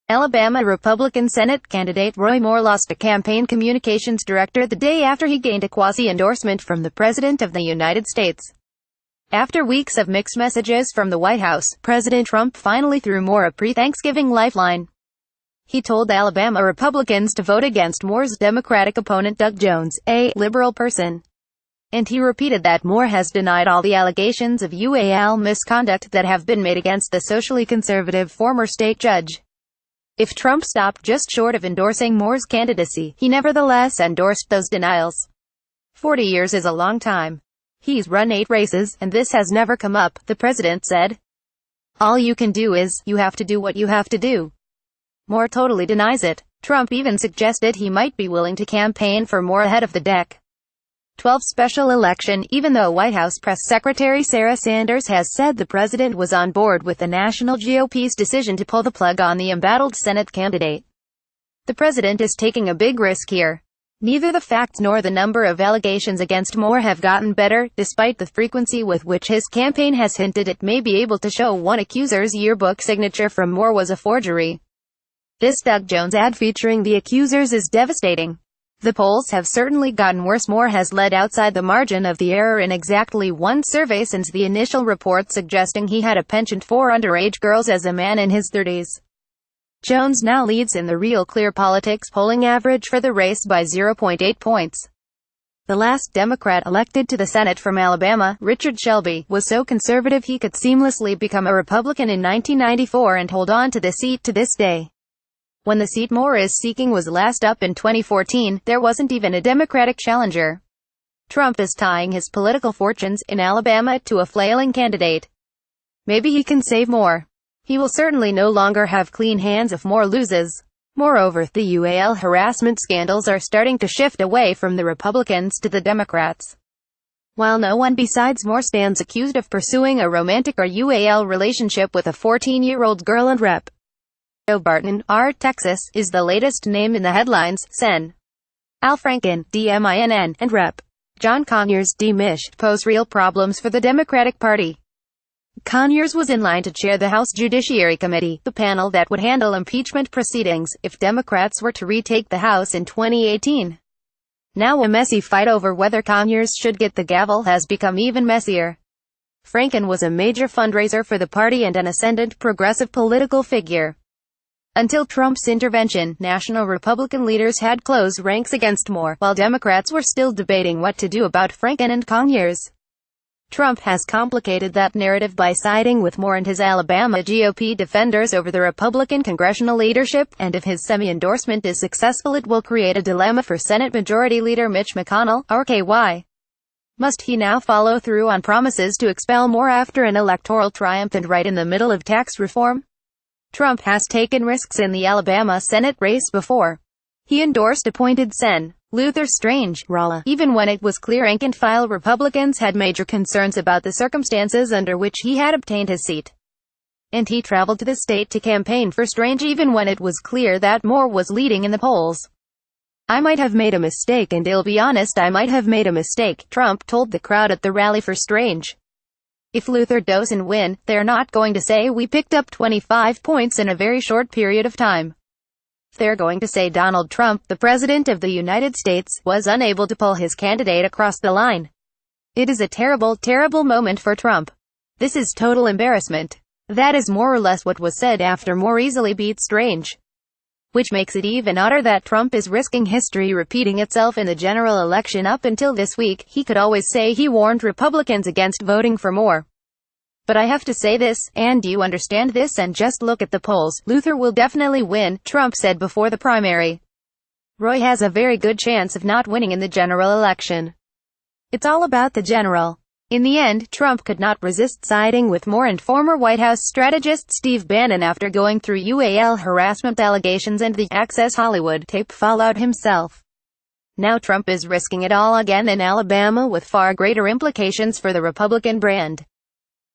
Alabama Republican Senate candidate Roy Moore lost a campaign communications director the day after he gained a quasi-endorsement from the President of the United States. After weeks of mixed messages from the White House, President Trump finally threw Moore a pre-Thanksgiving lifeline. He told Alabama Republicans to vote against Moore's Democratic opponent Doug Jones, a liberal person. And he repeated that Moore has denied all the allegations of UAL misconduct that have been made against the socially conservative former state judge. If Trump stopped just short of endorsing Moore's candidacy, he nevertheless endorsed those denials. 40 years is a long time. He's run 8 races, and this has never come up, the president said. All you can do is, you have to do what you have to do. Moore totally denies it. Trump even suggested he might be willing to campaign for Moore ahead of the DEC 12 special election, even though White House Press Secretary Sarah Sanders has said the president was on board with the national GOP's decision to pull the plug on the embattled Senate candidate. The president is taking a big risk here. Neither the facts nor the number of allegations against Moore have gotten better, despite the frequency with which his campaign has hinted it may be able to show one accuser's yearbook signature from Moore was a forgery. This Doug Jones ad featuring the accusers is devastating. The polls have certainly gotten worse. Moore has led outside the margin of the error in exactly one survey since the initial report suggesting he had a penchant for underage girls as a man in his 30s. Jones now leads in the Real Clear Politics polling average for the race by 0.8 points. The last Democrat elected to the Senate from Alabama, Richard Shelby, was so conservative he could seamlessly become a Republican in 1994 and hold on to the seat to this day. When the seat Moore is seeking was last up in 2014, there wasn't even a Democratic challenger. Trump is tying his political fortunes in Alabama to a flailing candidate. Maybe he can save Moore. He will certainly no longer have clean hands if Moore loses. Moreover, the UAL harassment scandals are starting to shift away from the Republicans to the Democrats. While no one besides Moore stands accused of pursuing a romantic or UAL relationship with a 14-year-old girl, and Rep. Joe Barton, R. Texas, is the latest name in the headlines. Sen. Al Franken, DMINN, and Rep. John Conyers, D. Mich, pose real problems for the Democratic Party. Conyers was in line to chair the House Judiciary Committee, the panel that would handle impeachment proceedings if Democrats were to retake the House in 2018. Now a messy fight over whether Conyers should get the gavel has become even messier. Franken was a major fundraiser for the party and an ascendant progressive political figure. Until Trump's intervention, national Republican leaders had closed ranks against Moore, while Democrats were still debating what to do about Franken and Conyers. Trump has complicated that narrative by siding with Moore and his Alabama GOP defenders over the Republican congressional leadership, and if his semi-endorsement is successful it will create a dilemma for Senate Majority Leader Mitch McConnell, RKY. Must he now follow through on promises to expel Moore after an electoral triumph and right in the middle of tax reform? Trump has taken risks in the Alabama Senate race before. He endorsed appointed Sen. Luther Strange, Rolla, even when it was clear rank-and-file Republicans had major concerns about the circumstances under which he had obtained his seat. And he traveled to the state to campaign for Strange even when it was clear that Moore was leading in the polls. I might have made a mistake, and I'll be honest, I might have made a mistake, Trump told the crowd at the rally for Strange. If Luther doesn't win, they're not going to say we picked up 25 points in a very short period of time. They're going to say Donald Trump, the President of the United States, was unable to pull his candidate across the line. It is a terrible, terrible moment for Trump. This is total embarrassment. That is more or less what was said after Moore easily beat Strange. Which makes it even odder that Trump is risking history repeating itself in the general election. Up until this week, he could always say he warned Republicans against voting for Moore. But I have to say this, and you understand this, and just look at the polls. Luther will definitely win, Trump said before the primary. Roy has a very good chance of not winning in the general election. It's all about the general. In the end, Trump could not resist siding with Moore and former White House strategist Steve Bannon after going through UAL harassment allegations and the Access Hollywood tape fallout himself. Now Trump is risking it all again in Alabama with far greater implications for the Republican brand.